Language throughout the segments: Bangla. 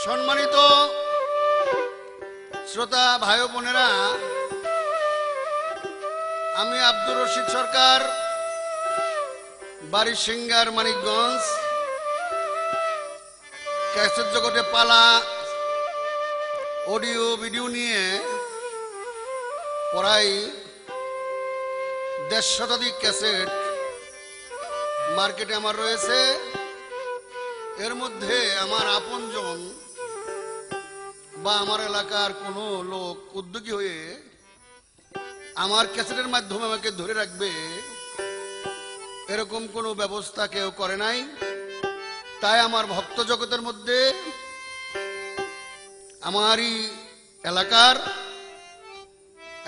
সম্মানিত শ্রোতা ভাই বোনেরা, আমি আব্দুর রশিদ সরকার, বাড়ি সিঙ্গার, মানিকগঞ্জ। ক্যাসেট জগতে পালা অডিও ভিডিও নিয়ে প্রায় ১৫০ শতাধিক ক্যাসেট মার্কেটে আমার রয়েছে। এর মধ্যে আমার আপনজন বা আমার এলাকার কোনো লোক উদ্যোগী হয়ে আমার ক্যাসেটের মাধ্যমে আমাকে ধরে রাখবে এরকম কোনো ব্যবস্থা কেউ করে নাই। তাই আমার ভক্ত জগতের মধ্যে আমারই এলাকার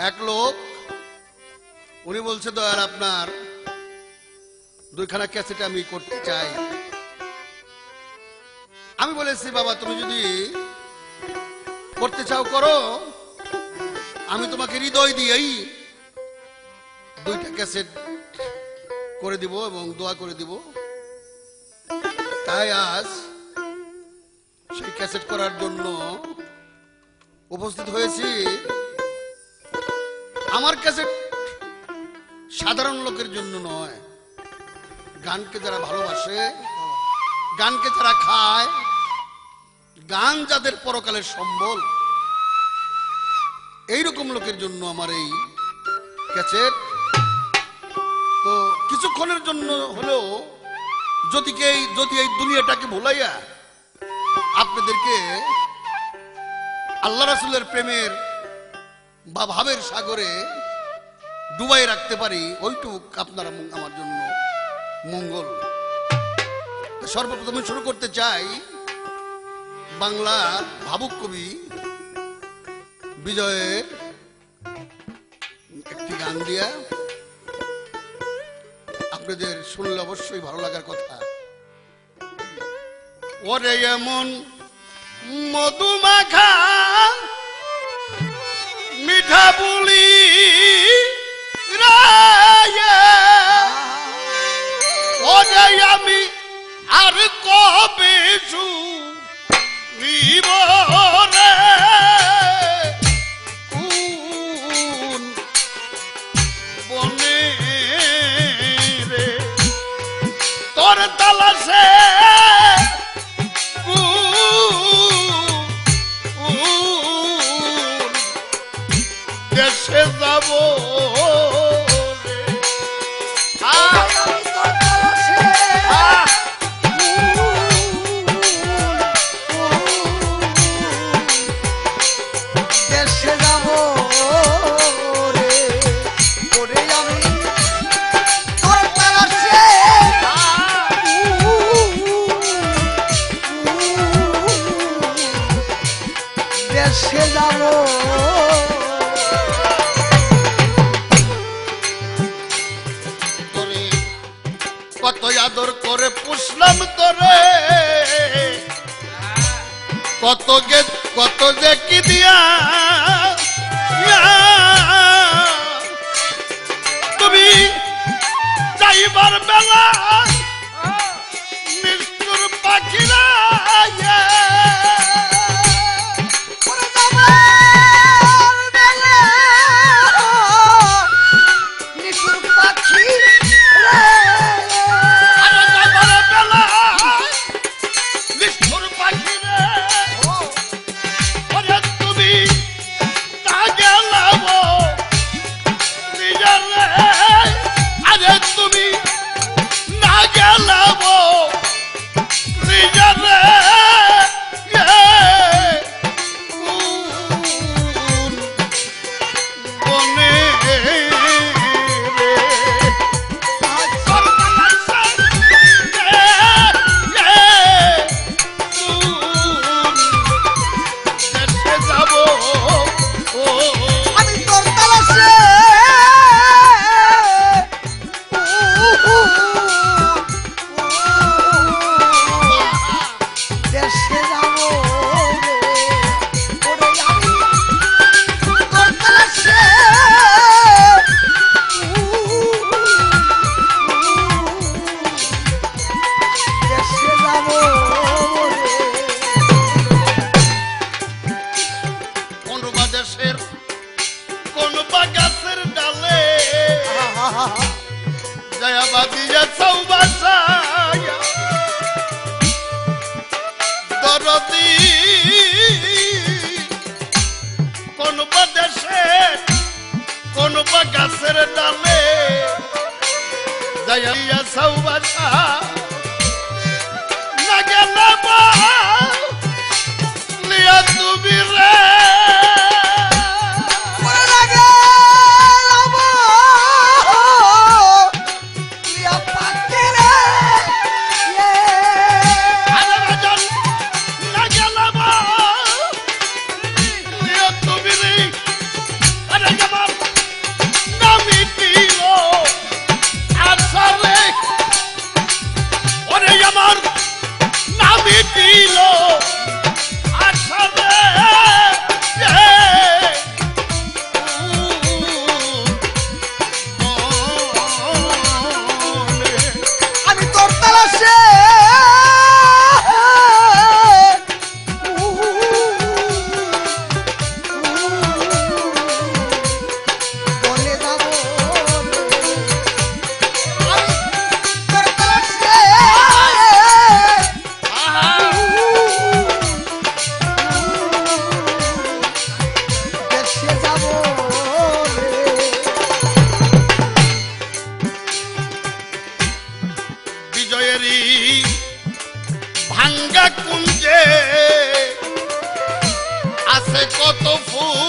এক লোক, উনি বলছে দয়াল আপনার 2খানা ক্যাসেট আমি করতে চাই। আমি বলেছি বাবা তুমি যদি করতে চাও করো, আমি তোমাকে হৃদয় দিয়েই 2টা ক্যাসেট করে দিব এবং দোয়া করে দিব। তাই আজ সেই ক্যাসেট করার জন্য উপস্থিত হয়েছি। আমার ক্যাসেট সাধারণ লোকের জন্য নয়, গানকে যারা ভালোবাসে, গানকে যারা খায়, গান যাদের পরকালের সম্বল, এইরকম লোকের জন্য আমার এই ক্যাসেট। তো কিছুক্ষণের জন্য হলেও যদি এই দুনিয়াটাকে ভুলাইয়া আপনাদেরকে আল্লাহ রাসূলের প্রেমের বা ভাবের সাগরে ডুবাই রাখতে পারি, ওইটুক আপনারা আমার জন্য মঙ্গল। সর্বপ্রথমে শুরু করতে চাই বাংলার ভাবুক কবি বিজয়ের একটি গান দিয়া। আপনাদের শুনলে অবশ্যই ভালো লাগার কথা। ওরে এমন মধুমাখা মিঠা বুলি ওরে আমি আর কবে শুনিব রে কোন বনে রে তোর তালাশে দেশে যাব কত আদর করে পুষলাম তোরে, কত যে কি দিয়া তুমি যাইবার বেলা নিষ্ঠুর পাখিরা দরদি কোন বা দেশে কোন বা গাছের ডালে যাইয়া সৌবাসা না গেলে লিয়া তুমি রে ভাঙ্গা কুঞ্জে আছে কত ফুল।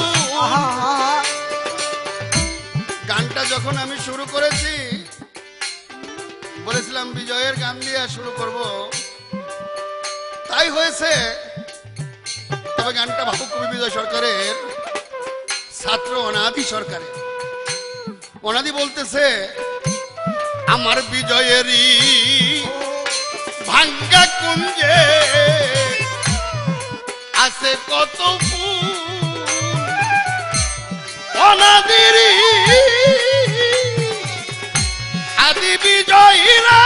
গানটা যখন আমি শুরু করেছি বলেছিলাম বিজয়ের গান দিয়ে শুরু করব, তাই হয়েছে। তবে গানটা ভাবুক কবি বিজয় সরকারের ছাত্র অনাদি সরকারের। অনাদি বলতেছে আমার বিজয়েরই ভাঙ্গা কুঞ্জে আছে কত ফুল, অনাদিরি আদি বিজয়ীরা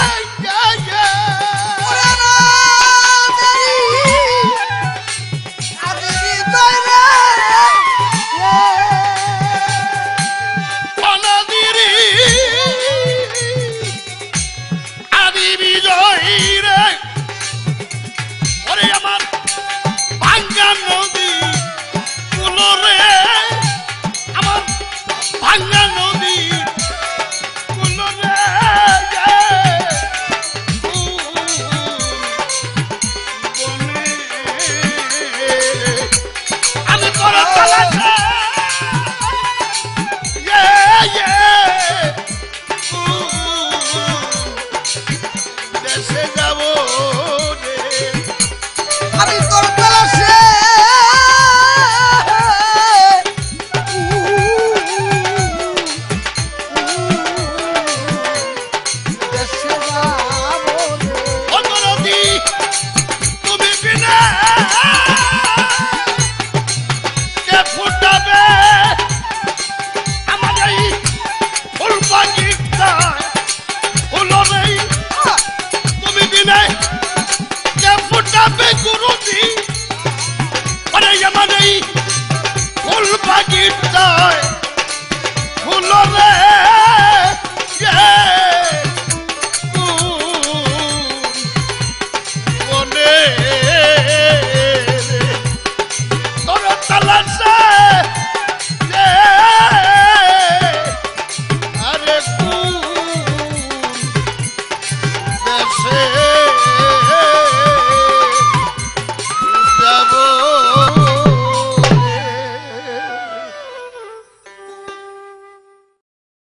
say